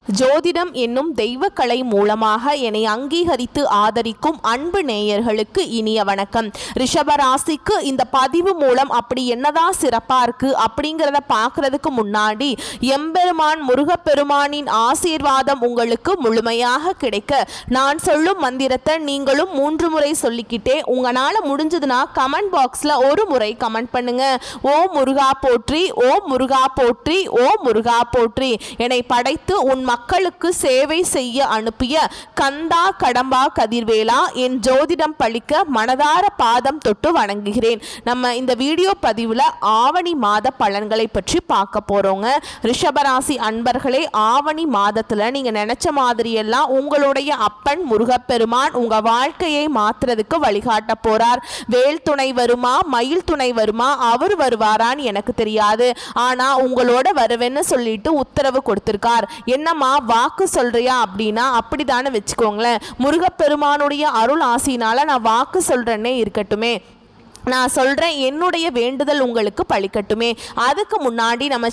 ஜோதிடம் என்னும் தெய்வக்கலை மூலமாக என்னை அங்கீகரித்து ஆதரிக்கும் அன்பு நேயர்களுக்கு இனிய வணக்கம். ரிஷபராசிக்கு இந்த பதிவு மூலம் அப்படி என்னதான் சிறப்பா இருக்கு அப்படிங்கிறத பார்க்கறதுக்கு முன்னாடி எம்பெருமான் முருகப்பெருமானின் ஆசீர்வாதம் உங்களுக்கு முழுமையாக கிடைக்க நான் சொல்லும் மந்திரத்தை நீங்களும் 3 முறை சொல்லிக்கிட்டே உங்களால முடிஞ்சதுன்னா கமெண்ட் பாக்ஸ்ல ஒரு முறை கமெண்ட் பண்ணுங்க. ஓ முருகா போற்றி, ஓ முருகா போற்றி, ஓ முருகா போற்றி. என்னை படைத்து உன் மக்களுக்கு சேவை செய்ய அனுப்பிய கந்தா கடம்பா கதிர்வேலா என் ஜோதிடம் பழிக்க மனதார பாதம் தொட்டு வணங்குகிறேன். நம்ம இந்த வீடியோ பதிவில் ஆவணி மாத பலன்களை பற்றி பார்க்க போறோங்க. ரிஷபராசி அன்பர்களே, ஆவணி மாதத்தில் நீங்கள் நினைச்ச மாதிரியெல்லாம் உங்களுடைய அப்பன் முருகப்பெருமான் உங்க வாழ்க்கையை மாற்றுறதுக்கு வழிகாட்ட போறார். வேல் துணை வருமா, மயில் துணை வருமா, அவர் வருவாரான்னு எனக்கு தெரியாது. ஆனா உங்களோட வருவேன்னு சொல்லிட்டு உத்தரவு கொடுத்திருக்கார். என்னம்மா வாக்கு சொல்றியா அப்படின்னா அப்படித்தானே வச்சுக்கோங்களேன். முருகப்பெருமானுடைய அருள் ஆசினால நான் வாக்கு சொல்றேன்னே இருக்கட்டுமே, நான் சொல்கிறேன் என்னுடைய வேண்டுதல் உங்களுக்கு பலிக்கட்டுமே. அதுக்கு முன்னாடி நம்ம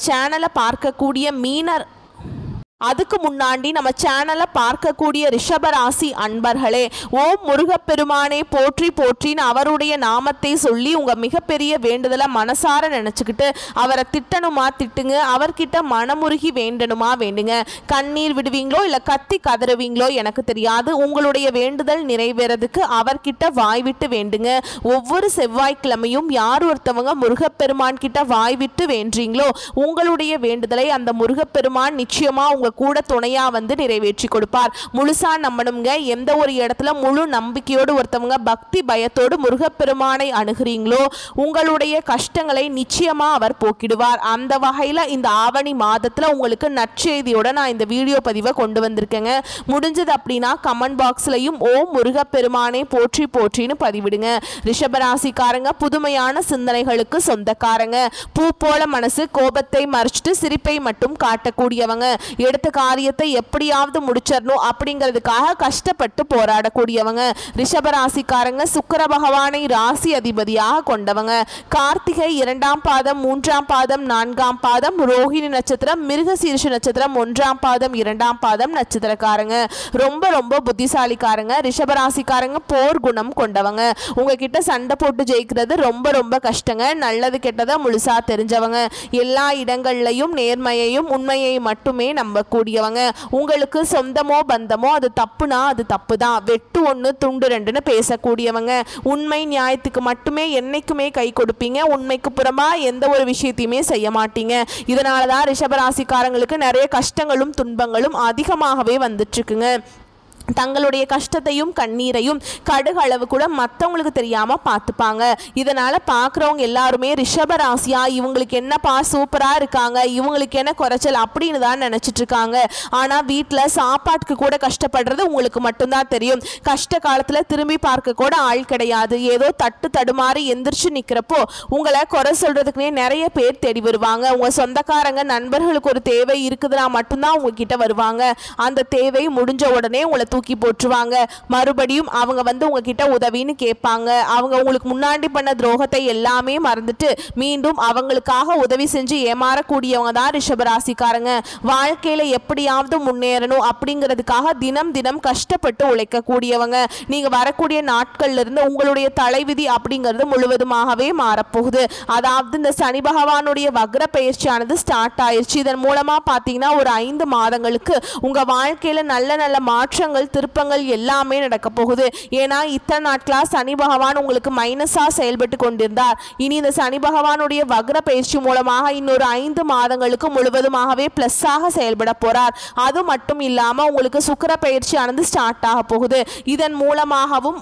சேனலை பார்க்கக்கூடிய ரிஷபராசி அன்பர்களே, ஓம் முருகப்பெருமானே போற்றி போற்றின்னு அவருடைய நாமத்தை சொல்லி உங்கள் மிகப்பெரிய வேண்டுதலை மனசார நினச்சிக்கிட்டு அவரை திட்டணுமா திட்டுங்க, அவர்கிட்ட மனமுருகி வேண்டணுமா வேண்டுங்க. கண்ணீர் விடுவீங்களோ இல்லை கத்தி கதறுவீங்களோ எனக்கு தெரியாது. உங்களுடைய வேண்டுதல் நிறைவேறதுக்கு அவர்கிட்ட வாய்விட்டு வேண்டுங்க. ஒவ்வொரு செவ்வாய்க்கிழமையும் யார் ஒருத்தவங்க முருகப்பெருமான் கிட்ட வாய்விட்டு வேண்டீங்களோ உங்களுடைய வேண்டுதலை அந்த முருகப்பெருமான் நிச்சயமாக உங்கள் கூட துணையா வந்து நிறைவேற்றி கொடுப்பார். முழுசா நம்பணுங்க. எந்த ஒரு இடத்துல முழு நம்பிக்கையோடு ஒருத்தவங்க பக்தி பயத்தோடு முருகப்பெருமானை அணுகிறீங்களோ உங்களுடைய கஷ்டங்களை நிச்சயமா அவர் போக்கிடுவார். அந்த வகையில் இந்த ஆவணி மாதத்துல உங்களுக்கு நற்செய்தியோட நான் இந்த வீடியோ பதிவை கொண்டு வந்திருக்கேங்க. முடிஞ்சது அப்படின்னா கமெண்ட் பாக்ஸ்லையும் ஓம் முருகப்பெருமானை போற்றி போற்றின்னு பதிவிடுங்க. ரிஷபராசிக்காரங்க புதுமையான சிந்தனைகளுக்கு சொந்தக்காரங்க. பூ போல மனசு, கோபத்தை மறைச்சிட்டு சிரிப்பை மட்டும் காட்டக்கூடியவங்க. எடுத்த காரியத்தை எப்படியாவது முடிச்சிடணும் அப்படிங்கிறதுக்காக கஷ்டப்பட்டு போராடக்கூடியவங்க. ரிஷபராசிக்காரங்க சுக்கிர பகவானை ராசி அதிபதியாக கொண்டவங்க. கார்த்திகை 2ஆம் பாதம் 3ஆம் பாதம் 4ஆம் பாதம், ரோஹிணி நட்சத்திரம், மிருகசீரிஷ நட்சத்திரம் 1ஆம் பாதம் 2ஆம் பாதம் நட்சத்திரக்காரங்க. ரொம்ப ரொம்ப புத்திசாலிக்காரங்க. ரிஷபராசிக்காரங்க போர் குணம் கொண்டவங்க. உங்ககிட்ட சண்டை போட்டு ஜெயிக்கிறது ரொம்ப ரொம்ப கஷ்டங்க. நல்லது கெட்டதை முழுசா தெரிஞ்சவங்க. எல்லா இடங்கள்லையும் நேர்மையையும் உண்மையை மட்டுமே நம்பக்கூடியவங்க. உங்களுக்கு சொந்தமோ பந்தமோ அது தப்புனா அது தப்பு தான், வெட்டு 1 துண்டு 2ன்னு பேசக்கூடியவங்க. உண்மை நியாயத்துக்கு மட்டுமே என்னைக்குமே கை கொடுப்பீங்க. உண்மைக்கு புறமா எந்த ஒரு விஷயத்தையுமே செய்ய மாட்டீங்க. இதனால தான் ரிஷபராசிக்காரங்களுக்கு நிறைய கஷ்டங்களும் துன்பங்களும் அதிகமாகவே வந்துட்டு இருக்குங்க. தங்களுடைய கஷ்டத்தையும் கண்ணீரையும் கடுகு அளவு கூட மற்றவங்களுக்கு தெரியாமல் பார்த்துப்பாங்க. இதனால் பார்க்குறவங்க எல்லாருமே ரிஷபராசியா இவங்களுக்கு என்னப்பா சூப்பராக இருக்காங்க, இவங்களுக்கு என்ன குறைச்சல் அப்படின்னு தான் நினச்சிட்டு இருக்காங்க. ஆனால் வீட்டில் சாப்பாட்டுக்கு கூட கஷ்டப்படுறது உங்களுக்கு மட்டும்தான் தெரியும். கஷ்ட காலத்தில் திரும்பி பார்க்க கூட ஆள் கிடையாது. ஏதோ தட்டு தடுமாறி எந்திரிச்சு நிற்கிறப்போ உங்களை குறை சொல்கிறதுக்குனே நிறைய பேர் தேடி வருவாங்க. உங்கள் சொந்தக்காரங்க நண்பர்களுக்கு ஒரு தேவை இருக்குதுன்னா மட்டும்தான் உங்ககிட்ட வருவாங்க. அந்த தேவை முடிஞ்ச உடனே உங்களை தூக்கி போட்டுருவாங்க. மறுபடியும் அவங்க வந்து உங்ககிட்ட உதவின்னு கேட்பாங்க. அவங்க உங்களுக்கு முன்னாடி பண்ண துரோகத்தை எல்லாமே மறந்துட்டு மீண்டும் அவங்களுக்காக உதவி செஞ்சு ஏமாறக்கூடியவங்க தான் ரிஷபராசிக்காரங்க. வாழ்க்கையில எப்படியாவது முன்னேறணும் அப்படிங்கிறதுக்காக தினம் தினம் கஷ்டப்பட்டு உழைக்கக்கூடியவங்க. நீங்க வரக்கூடிய நாட்கள்ல இருந்து உங்களுடைய தலைவிதி அப்படிங்கிறது முழுவதுமாகவே மாறப்போகுது. அதாவது இந்த சனி பகவானுடைய வக்ர பயிற்சியானது ஸ்டார்ட் ஆயிடுச்சு. இதன் மூலமா பார்த்தீங்கன்னா ஒரு 5 மாதங்களுக்கு உங்க வாழ்க்கையில நல்ல நல்ல மாற்றங்கள் திருப்பங்கள் எல்லாமே நடக்க போகுது. ஏன்னா இத்தனை நாட்களா சனி பகவான் உங்களுக்கு மைனஸா செயல்பட்டு கொண்டிருந்தார். இனி இந்த சனி பகவானுடைய வக்ர பயிற்சி மூலமாக இன்னொரு 5 மாதங்களுக்கு முழுவதுமாகவே பிளஸ்ஸாக செயல்பட போறார். அது மட்டும் இல்லாம உங்களுக்கு சுக்கிர பயிற்சியானது ஸ்டார்ட் ஆக போகுது. இதன் மூலமாகவும்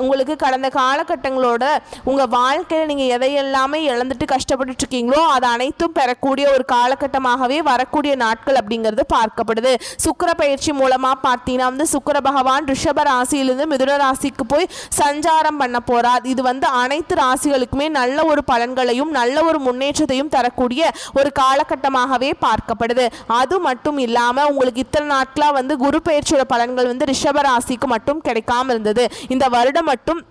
உங்களுக்கு கடந்த காலகட்டங்களோட உங்க வாழ்க்கையில நீங்க எதையெல்லாமே இழந்துட்டு கஷ்டப்பட்டு இருக்கீங்களோ அது அனைத்தும் பெறக்கூடிய ஒரு காலகட்டமாகவே வரக்கூடிய நாட்கள் அப்படிங்கிறது பார்க்கப்படுது. சுக்கிர பயிற்சி மூலமா பார்த்தீங்கன்னா வந்து சுக்கிர பகவான் ரிஷப ராசியிலிருந்து மிதுன ராசிக்கு போய் சஞ்சாரம் பண்ண போறார். இது வந்து அனைத்து ராசிகளுக்குமே நல்ல ஒரு பலன்களையும் நல்ல ஒரு முன்னேற்றத்தையும் தரக்கூடிய ஒரு காலகட்டமாகவே பார்க்கப்படுது. அது மட்டும் இல்லாம உங்களுக்கு இத்தனை நாட்களா வந்து குரு பயிற்சியோட பலன்கள் வந்து ரிஷப ராசிக்கு மட்டும் கிடைக்காம இருந்தது. இந்த வருடம் மட்டும்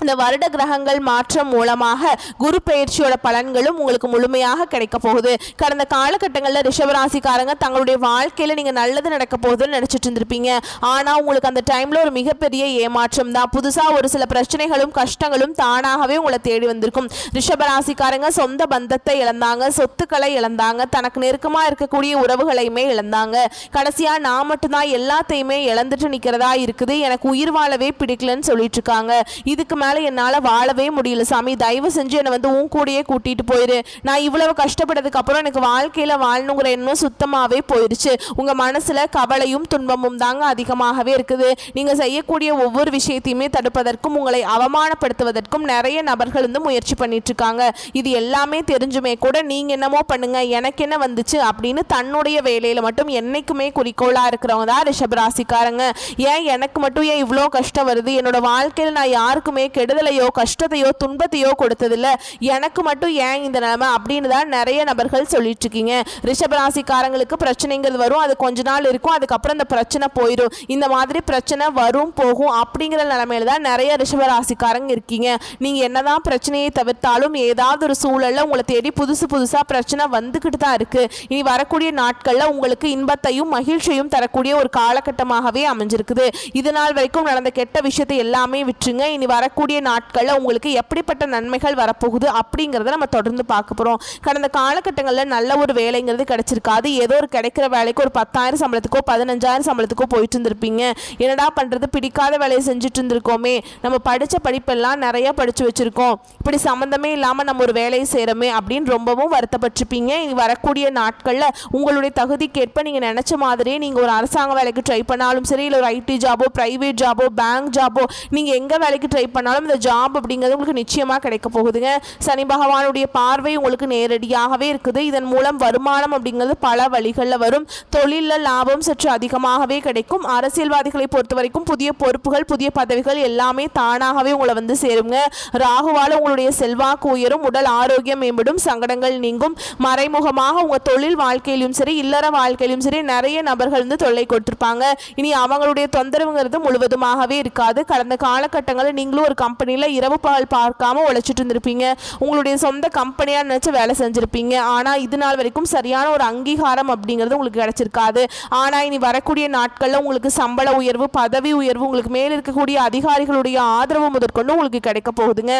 இந்த வருட கிரகங்கள் மாற்றம் மூலமாக குரு பயிற்சியோட பலன்களும் உங்களுக்கு முழுமையாக கிடைக்க போகுது. கடந்த காலகட்டங்களில் ரிஷபராசிக்காரங்க தங்களுடைய வாழ்க்கையில் நீங்கள் நல்லது நடக்க போகுதுன்னு நினச்சிட்டு இருந்திருப்பீங்க. ஆனால் உங்களுக்கு அந்த டைமில் ஒரு மிகப்பெரிய ஏமாற்றம் தான். புதுசாக ஒரு சில பிரச்சனைகளும் கஷ்டங்களும் தானாகவே உங்களை தேடி வந்திருக்கும். ரிஷபராசிக்காரங்க சொந்த பந்தத்தை இழந்தாங்க, சொத்துக்களை இழந்தாங்க, தனக்கு நெருக்கமாக இருக்கக்கூடிய உறவுகளையுமே இழந்தாங்க. கடைசியாக நான் மட்டும்தான் எல்லாத்தையுமே இழந்துட்டு நிற்கிறதா இருக்குது, எனக்கு உயிர் வாழவே பிடிக்கலன்னு சொல்லிட்டு இருக்காங்க. இதுக்கு என்னால் வாழவே முடியல சாமி, தயவு செஞ்சு என்னை வந்து உன் கூடயே கூட்டிட்டு போயிரு. நான் இவ்வளவு கஷ்டப்பட்டதுக்கு அப்புறம் எனக்கு வாழ்க்கையில வாழணுங்கிற எண்ணம் சுத்தமாவே போயிடுச்சு. உங்க மனசுல கவலையும் துன்பமும் தாங்க அதிகமாகவே இருக்குது. நீங்க செய்யக்கூடிய ஒவ்வொரு விஷயத்தையுமே தடுப்பதற்கும் உங்களை அவமானப்படுத்துவதற்கும் நிறைய நபர்கள் வந்து முயற்சி பண்ணிட்டு இருக்காங்க. இது எல்லாமே தெரிஞ்சுமே கூட நீங்க என்னமோ பண்ணுங்க, எனக்கு என்ன வந்துச்சு அப்படின்னு தன்னுடைய வேலையில மட்டும் என்னைக்குமே குறிக்கோளா இருக்கிறவங்க தான் ரிஷபராசிக்காரங்க. ஏன் எனக்கு மட்டும் ஏன் இவ்வளோ கஷ்டம் வருது, என்னோட வாழ்க்கையில் நான் யாருக்குமே கெடுதலையோ கஷ்டத்தையோ துன்பத்தையோ கொடுத்ததில்ல, எனக்கு மட்டும் ஏன் இந்த நிலைமை அப்படின்னு தான் நிறைய நபர்கள் சொல்லிட்டு இருக்கீங்க. ரிஷபராசிக்காரங்களுக்கு பிரச்சனைங்கிறது வரும், அது கொஞ்ச நாள் இருக்கும், அதுக்கப்புறம் அந்த பிரச்சனை போயிடும். இந்த மாதிரி பிரச்சனை வரும் போகும் அப்படிங்கிற நிலைமையில தான் நிறைய ரிஷபராசிக்காரங்க இருக்கீங்க. நீங்க என்னதான் பிரச்சனையை தவிர்த்தாலும் ஏதாவது ஒரு சூழல்ல உங்களை தேடி புதுசா பிரச்சனை வந்துகிட்டு தான் இருக்கு. இனி வரக்கூடிய நாட்கள்ல உங்களுக்கு இன்பத்தையும் மகிழ்ச்சியும் தரக்கூடிய ஒரு காலகட்டமாகவே அமைஞ்சிருக்குது. இது நாள் வரைக்கும் நடந்த கெட்ட விஷயத்தை எல்லாமே விட்டுருங்க. இனி வரக்கூடிய நாட்களில் உங்களுக்கு எப்படிப்பட்ட நன்மைகள் வரப்போகுது அப்படிங்கிறத நம்ம தொடர்ந்து பார்க்க போகிறோம். கடந்த காலகட்டங்களில் நல்ல ஒரு வேலைங்கிறது கிடைச்சிருக்காது. ஏதோ ஒரு கிடைக்கிற வேலைக்கு ஒரு 10,000 சம்பளத்துக்கோ 15,000 சம்பளத்துக்கோ போயிட்டு இருந்திருப்பீங்க. என்னடா பண்ணுறது, பிடிக்காத வேலையை செஞ்சுட்டு இருந்திருக்கோமே, நம்ம படித்த படிப்பெல்லாம் நிறைய படித்து வச்சுருக்கோம், இப்படி சம்மந்தமே இல்லாமல் நம்ம ஒரு வேலையை செய்கிறோமே அப்படின்னு ரொம்பவும் வருத்தப்பட்டிருப்பீங்க. இனி வரக்கூடிய நாட்களில் உங்களுடைய தகுதிக்கேற்ப நீங்கள் நினச்ச மாதிரியே நீங்கள் ஒரு அரசாங்க வேலைக்கு ட்ரை பண்ணாலும் சரி, இல்லை ஒரு ஐடி ஜாபோ பிரைவேட் ஜாபோ பேங்க் ஜாபோ நீங்கள் எங்கே வேலைக்கு ட்ரை பண்ணாலும் இந்த ஜாப் அப்படிங்கிறது உங்களுக்கு நிச்சயமாக கிடைக்க போகுதுங்க. சனி பகவானுடைய பார்வை உங்களுக்கு நேரடியாகவே இருக்குது. இதன் மூலம் வருமானம் அப்படிங்கிறது பல வழிகளில் வரும். தொழிலில் லாபம் சற்று அதிகமாகவே கிடைக்கும். அரசியல்வாதிகளை பொறுத்த வரைக்கும் புதிய பொறுப்புகள் புதிய பதவிகள் எல்லாமே தானாகவே உங்களை வந்து சேருங்க. ராகுவால் உங்களுடைய செல்வாக்கு உயரும், உடல் ஆரோக்கியம் மேம்படும், சங்கடங்கள் நீங்கும். மறைமுகமாக உங்கள் தொழில் வாழ்க்கையிலும் சரி இல்லற வாழ்க்கையிலும் சரி நிறைய நபர்கள் வந்து தொல்லை கொடுத்திருப்பாங்க. இனி அவங்களுடைய தொந்தரவுங்கிறது முழுவதுமாகவே இருக்காது. கடந்த காலகட்டங்களில் நீங்களும் ஒரு கம்பெனியில் இரவு பகல் பார்க்காம உழைச்சிட்டு இருந்திருப்பீங்க. உங்களுடைய சொந்த கம்பெனியாக நினச்சி வேலை செஞ்சுருப்பீங்க. ஆனால் இது நாள் வரைக்கும் சரியான ஒரு அங்கீகாரம் அப்படிங்கிறது உங்களுக்கு கிடைச்சிருக்காது. ஆனால் இனி வரக்கூடிய நாட்களில் உங்களுக்கு சம்பள உயர்வு பதவி உயர்வு உங்களுக்கு மேல் இருக்கக்கூடிய அதிகாரிகளுடைய ஆதரவு முதற்கொண்டு உங்களுக்கு கிடைக்க போகுதுங்க.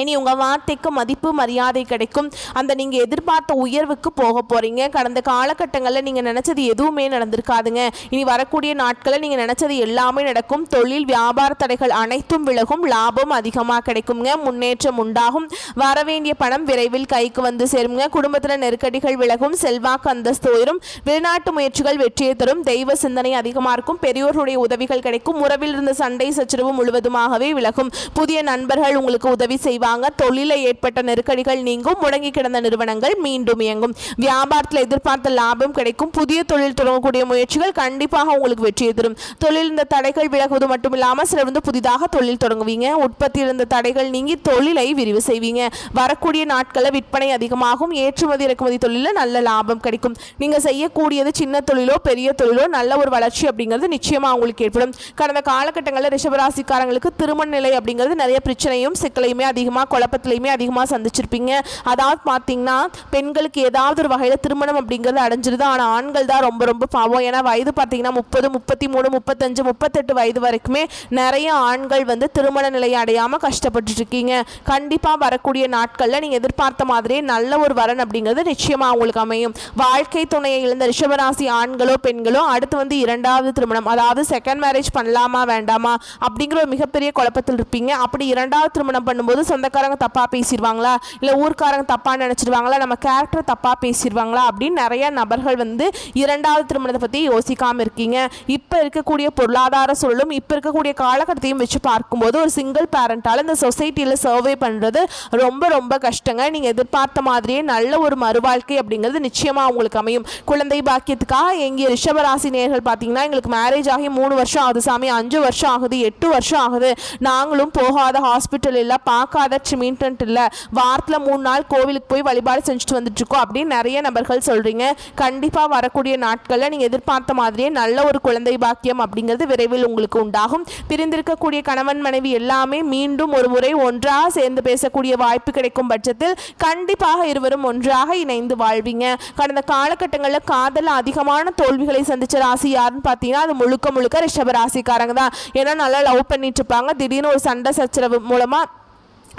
இனி உங்கள் வார்த்தைக்கு மதிப்பு மரியாதை கிடைக்கும். அந்த நீங்கள் எதிர்பார்த்த உயர்வுக்கு போக போகிறீங்க. கடந்த காலகட்டங்களில் நீங்கள் நினச்சது எதுவுமே நடந்திருக்காதுங்க. இனி வரக்கூடிய நாட்களில் நீங்கள் நினச்சது எல்லாமே நடக்கும். தொழில் வியாபார தடைகள் அனைத்தும் விலகும், லாபம் அதிகமாக கிடைக்குங்க, முன்னேற்றம் உண்டாகும், வரவேண்டிய பணம் விரைவில் கைக்கு வந்து சேருங்க, குடும்பத்தில் நெருக்கடிகள் விலகும், செல்வாக்கு அந்தஸ்து உயரும், வெளிநாட்டு முயற்சிகள் வெற்றியை தரும், தெய்வ சிந்தனை அதிகமாக இருக்கும், பெரியோர்களுடைய உதவிகள் கிடைக்கும், உறவில் இருந்த சண்டை சச்சரவு முழுவதுமாகவே விலகும், புதிய நண்பர்கள் உங்களுக்கு உதவி செய்வாங்க, தொழிலில் ஏற்பட்ட நெருக்கடிகள் நீங்கும், முடங்கி கிடந்த நிறுவனங்கள் மீண்டும் இயங்கும், வியாபாரத்தில் எதிர்பார்த்த லாபம் கிடைக்கும், புதிய தொழில் தொடங்கக்கூடிய முயற்சிகள் கண்டிப்பாக உங்களுக்கு வெற்றியை தரும், தொழில் இந்த தடைகள் விலகுவது மட்டும் இல்லாமல் சிலர் வந்து புதிதாக தொழில் தொடங்குவீங்க, உற்பத்தியில் இருந்த தடைகள் நீங்கி தொழிலை விரிவு செய்வீங்க, வரக்கூடிய நாட்களில் விற்பனை அதிகமாகும், ஏற்றுமதி இறக்குமதி தொழிலில் நல்ல லாபம் கிடைக்கும், நீங்கள் செய்யக்கூடியது சின்ன தொழிலோ பெரிய தொழிலோ நல்ல ஒரு வளர்ச்சி அப்படிங்கிறது நிச்சயமாக உங்களுக்கு ஏற்படும். கடந்த காலகட்டங்களில் ரிஷபராசிக்காரங்களுக்கு திருமண நிலை அப்படிங்கிறது நிறைய பிரச்சனையும் சிக்கலையுமே அதிகமாக குழப்பத்திலையுமே அதிகமாக சந்திச்சிருப்பீங்க. அதாவது பார்த்தீங்கன்னா பெண்களுக்கு ஏதாவது ஒரு வகையில் திருமணம் அப்படிங்கிறது அடைஞ்சிருது. ஆனால் ஆண்கள் தான் ரொம்ப ரொம்ப பாவம். ஏன்னா வயது பார்த்தீங்கன்னா 30 33 35 38 வயது வரைக்குமே நிறைய ஆண்கள் வந்து திருமண நிலையை அடையாமல் கஷ்டப்பட்டு இருக்கீங்க. கண்டிப்பாக வரக்கூடிய நாட்களில் நீங்கள் எதிர்பார்த்த மாதிரியே நல்ல ஒரு வரன் அப்படிங்கிறது நிச்சயமாக உங்களுக்கு அமையும். வாழ்க்கை துணையை இழந்த ரிஷபராசி ஆண்களோ பெண்களோ அடுத்து வந்து இரண்டாவது திருமணம், அதாவது செகண்ட் மேரேஜ் பண்ணலாமா வேண்டாமா அப்படிங்கிற ஒரு மிகப்பெரிய குழப்பத்தில் இருப்பீங்க. அப்படி இரண்டாவது திருமணம் பண்ணும்போது சொந்தக்காரங்க தப்பாக பேசிடுவாங்களா, இல்லை ஊர்க்காரங்க தப்பாக நினச்சிடுவாங்களா, நம்ம கேரக்டர் தப்பாக பேசிடுவாங்களா அப்படின்னு நிறைய நபர்கள் வந்து இரண்டாவது திருமணத்தை பற்றி யோசிக்காமல் இருக்கீங்க. இப்போ இருக்கக்கூடிய பொருளாதார சூழலும் இப்போ இருக்கக்கூடிய காலகட்டத்தையும் வச்சு பார்க்கும்போது ஒரு சிங்கிள் பேரண்டால் இந்த சொசைட்டியில் சர்வே பண்ணுறது ரொம்ப ரொம்ப கஷ்டங்க. நீங்கள் எதிர்பார்த்த மாதிரியே நல்ல ஒரு மறுவாழ்க்கை அப்படிங்கிறது நிச்சயமாக உங்களுக்கு அமையும். குழந்தை பாக்கியத்துக்காக எங்கிய ரிஷபராசி நேயர்கள் பார்த்தீங்கன்னா எங்களுக்கு மேரேஜ் ஆகி 3 வருஷம் ஆகுது சாமி, 5 வருஷம் ஆகுது, 8 வருஷம் ஆகுது, நாங்களும் போகாத ஹாஸ்பிட்டல் இல்லை பார்க்காத அதர்ச்சிமீன்ட்டு இல்லை, வாரத்தில் 3 நாள் கோவிலுக்கு போய் வழிபாடு செஞ்சுட்டு வந்துட்டு இருக்கோம் அப்படின்னு நிறைய நபர்கள் சொல்றீங்க. கண்டிப்பா வரக்கூடிய நாட்களில் நீங்க எதிர்பார்த்த மாதிரியே நல்ல ஒரு குழந்தை பாக்கியம் அப்படிங்கிறது விரைவில் உங்களுக்கு உண்டாகும். பிரிந்திருக்கக்கூடிய கணவன் மனைவி எல்லாமே மீண்டும் ஒரு முறை ஒன்றாக சேர்ந்து பேசக்கூடிய வாய்ப்பு கிடைக்கும் பட்சத்தில் கண்டிப்பாக இருவரும் ஒன்றாக இணைந்து வாழ்வீங்க. கடந்த காலகட்டங்களில் காதல் அதிகமான தோல்விகளை சந்திச்ச ராசி யாருன்னு பார்த்தீங்கன்னா அது முழுக்க முழுக்க ரிஷப ராசிக்காரங்க தான். ஏன்னா நல்லா லவ் பண்ணிட்டு இருப்பாங்க, திடீர்னு ஒரு சண்டை சச்சரவு மூலமா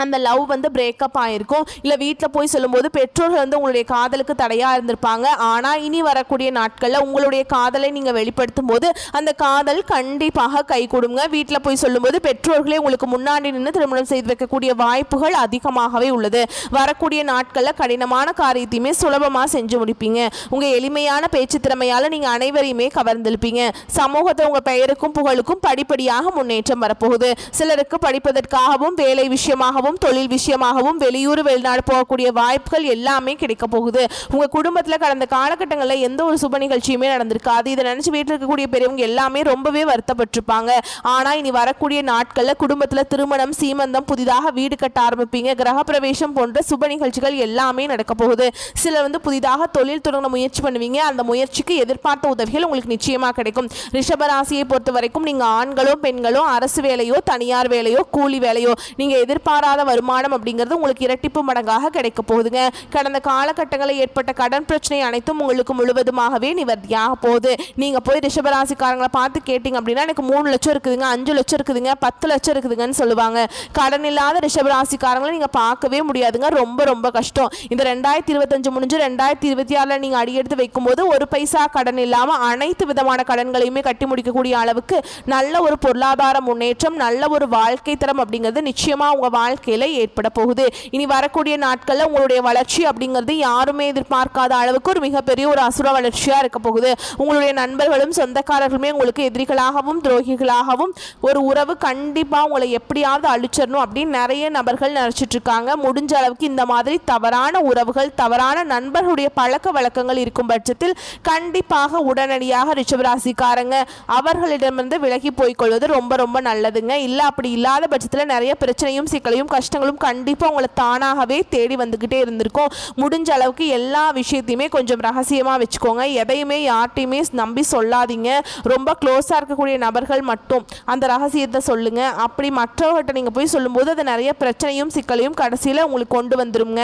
அந்த லவ் வந்து பிரேக்கப் ஆகிருக்கும். இல்லை வீட்டில் போய் சொல்லும்போது பெற்றோர்கள் வந்து உங்களுடைய காதலுக்கு தடையாக இருந்திருப்பாங்க. ஆனால் இனி வரக்கூடிய நாட்களில் உங்களுடைய காதலை நீங்கள் வெளிப்படுத்தும் போது அந்த காதல் கண்டிப்பாக கை கொடுங்க. வீட்டில் போய் சொல்லும்போது பெற்றோர்களே உங்களுக்கு முன்னாடி நின்று திருமணம் செய்து வைக்கக்கூடிய வாய்ப்புகள் அதிகமாகவே உள்ளது. வரக்கூடிய நாட்களில் கடினமான காரியத்தையுமே சுலபமாக செஞ்சு முடிப்பீங்க. உங்கள் எளிமையான பேச்சு திறமையால் நீங்கள் அனைவரையுமே கவர்ந்திருப்பீங்க. சமூகத்தை உங்கள் பெயருக்கும் புகழுக்கும் படிப்படியாக முன்னேற்றம் வரப்போகுது. சிலருக்கு படிப்பதற்காகவும் வேலை விஷயமாகவும் தொழில் விஷயமாகவும் வெளியூர் வெளிநாடு போகக்கூடிய வாய்ப்புகள் எல்லாமே கிடைக்க போகுது. உங்க குடும்பத்தில் கடந்த காலகட்டங்களில் எந்த ஒரு சுப நிகழ்ச்சியுமே நடந்திருக்காது. இதை நினைச்சு வீட்டில் இருக்கக்கூடிய பெரியவங்க எல்லாமே ரொம்பவே வருத்தப்பட்டிருப்பாங்க. ஆனா இனி வரக்கூடிய நாட்களில் குடும்பத்தில் திருமணம், சீமந்தம், புதிதாக வீடு கட்ட ஆரம்பிப்பீங்க. கிரகப்பிரவேசம் போன்ற சுப நிகழ்ச்சிகள் எல்லாமே நடக்க போகுது. சிலர் வந்து புதிதாக தொழில் தொடங்க முயற்சி பண்ணுவீங்க. அந்த முயற்சிக்கு எதிர்பார்த்த உதவிகள் உங்களுக்கு நிச்சயமாக கிடைக்கும். ரிஷபராசியை பொறுத்த வரைக்கும் நீங்க ஆண்களோ பெண்களோ அரசு வேலையோ தனியார் வேலையோ கூலி வேலையோ நீங்க எதிர்பாராத வருமானம் அப்படிங்கிறது உங்களுக்கு இரட்டிப்பு மடங்காக கிடைக்க போகுதுங்க. கடந்த காலகட்டங்களில் ஏற்பட்ட கடன் பிரச்சனை அனைத்தும் உங்களுக்கு முழுவதுமாகவே நிவர்த்தியாக போகுது. நீங்க போய் ரிஷபராசிக்காரங்களை பார்த்து கேட்டீங்க அப்படின்னா எனக்கு 3 லட்சம் இருக்குதுங்க, 5 லட்சம் இருக்குதுங்க, 10 லட்சம் இருக்குதுங்கன்னு சொல்லுவாங்க. கடன் இல்லாத ரிஷபராசிக்காரங்களை நீங்க பார்க்கவே முடியாதுங்க. ரொம்ப ரொம்ப கஷ்டம். இந்த 2025 முடிஞ்சு 2026 நீங்க அடியெடுத்து வைக்கும் போது ஒரு பைசா கடன் இல்லாம அனைத்து விதமான கடன்களையுமே கட்டி முடிக்கக்கூடிய அளவுக்கு நல்ல ஒரு பொருளாதார முன்னேற்றம், நல்ல ஒரு வாழ்க்கை தரம் அப்படிங்கிறது நிச்சயமா உங்க வாழ்க்கையில ஏற்பட போகுது. இனி வரக்கூடிய நாட்கள்ல உங்களுடைய வளர்ச்சி அப்படிங்கிறது யாருமே எதிர்பார்க்காத அளவுக்கு ஒரு மிகப்பெரிய ஒரு அசுர வளர்ச்சியா இருக்க போகுது. உங்களுடைய நண்பர்களும் சொந்தக்காரர்களுமே உங்களுக்கு எதிரிகளாகவும் துரோகிகளாகவும் ஒரு உறவு கண்டிப்பா உங்களை எப்படியாவது அழிச்சிடணும் அப்படின்னு நிறைய நபர்கள் நினைச்சிட்டு இருக்காங்க. முடிஞ்ச அளவுக்கு இந்த மாதிரி தவறான உறவுகள், தவறான நண்பர்களுடைய பழக்க வழக்கங்கள் இருக்கும் பட்சத்தில் கண்டிப்பாக உடனடியாக ரிஷபராசிக்காரங்க அவர்களிடமிருந்து விலகி போய்கொள்வது ரொம்ப ரொம்ப நல்லதுங்க. இல்லை அப்படி இல்லாத பட்சத்தில் நிறைய பிரச்சனையும் சிக்கலையும் கஷ்டங்களும் கண்டிப்பா உங்களை தானாகவே தேடி வந்துகிட்டே இருந்திருக்கும். முடிஞ்ச அளவுக்கு எல்லா விஷயத்தையுமே கொஞ்சம் ரகசியமா வச்சுக்கோங்க. எதையுமே யார்ட்டையுமே நம்பி சொல்லாதீங்க. ரொம்ப க்ளோஸா இருக்கக்கூடிய நபர்கள் மட்டும் அந்த ரகசியத்தை சொல்லுங்க. அப்படி மற்றவர்கிட்ட நீங்க போய் சொல்லும்போது அது நிறைய பிரச்சனையும் சிக்கலையும் கடைசியில உங்களுக்கு கொண்டு வந்துருங்க.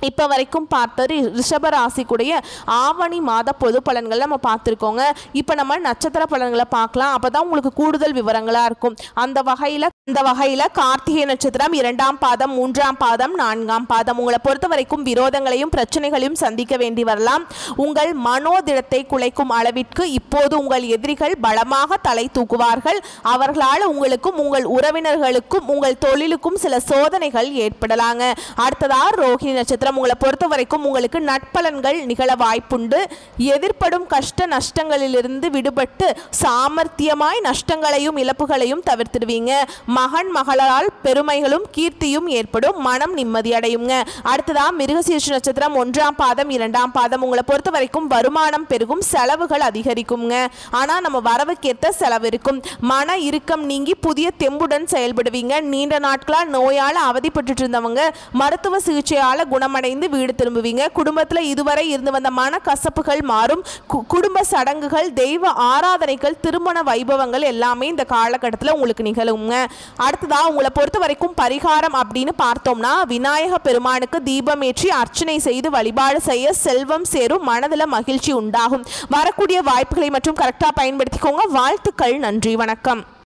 இப்போ வரைக்கும் பார்த்தது ரிஷப ராசிக்குடைய ஆவணி மாத பொது பலன்கள் நம்ம பார்த்துருக்கோங்க. இப்போ நம்ம நட்சத்திர பலன்களை பார்க்கலாம். அப்போ தான் உங்களுக்கு கூடுதல் விவரங்களாக இருக்கும். அந்த வகையில் கார்த்திகை நட்சத்திரம் 2ஆம் பாதம், 3ஆம் பாதம், 4ஆம் பாதம் உங்களை பொறுத்த வரைக்கும் விரோதங்களையும் பிரச்சனைகளையும் சந்திக்க வேண்டி வரலாம். உங்கள் மனோதிடத்தை குலைக்கும் அளவிற்கு இப்போது உங்கள் எதிரிகள் பலமாக தலை தூக்குவார்கள். அவர்களால் உங்களுக்கும் உங்கள் உறவினர்களுக்கும் உங்கள் தொழிலுக்கும் சில சோதனைகள் ஏற்படலாங்க. அடுத்ததாக ரோகிணி நட்சத்திரம் உங்களை பொறுத்த வரைக்கும் உங்களுக்கு நட்பலன்கள் நிகழ வாய்ப்புண்டு. எதிர்ப்படும் கஷ்ட நஷ்டங்களிலிருந்து விடுபட்டு சாமர்த்தியமாய் நஷ்டங்களையும் இழப்புகளையும் தவிர்த்திடுவீங்க. மகன் மகளால் பெருமைகளும் கீர்த்தியும் ஏற்படும். மனம் நிம்மதியடையுங்க. அடுத்ததா மிருகசீரிஷ நட்சத்திரம் 1ஆம் பாதம், 2ஆம் பாதம் உங்களை பொறுத்த வரைக்கும் வருமானம் பெருகும், செலவுகள் அதிகரிக்குங்க. ஆனா நம்ம வரவுக்கேற்ற செலவு இருக்கும். மன இறுக்கம் நீங்கி புதிய தெம்புடன் செயல்படுவீங்க. நீண்ட நாட்களா நோயால அவதிப்பட்டு இருந்தவங்க மருத்துவ சிகிச்சையால குணமடைந்து வீடு திரும்புவீங்க. குடும்பத்தில் இதுவரை இருந்து வந்த மன கசப்புகள் மாறும். குடும்ப சடங்குகள், தெய்வ ஆராதனைகள், திருமண வைபவங்கள் எல்லாமே இந்த காலகட்டத்தில் உங்களுக்கு நிகழுங்க. அடுத்ததா உங்களை பொறுத்த வரைக்கும் பரிகாரம் அப்படின்னு பார்த்தோம்னா விநாயக பெருமானுக்கு தீபம் ஏற்றி அர்ச்சனை செய்து வழிபாடு செய்ய செல்வம் சேரும், மனதில் மகிழ்ச்சி உண்டாகும். வரக்கூடிய வாய்ப்புகளை மற்றும் கரெக்டாக பயன்படுத்திக்கோங்க. வாழ்த்துக்கள். நன்றி, வணக்கம்.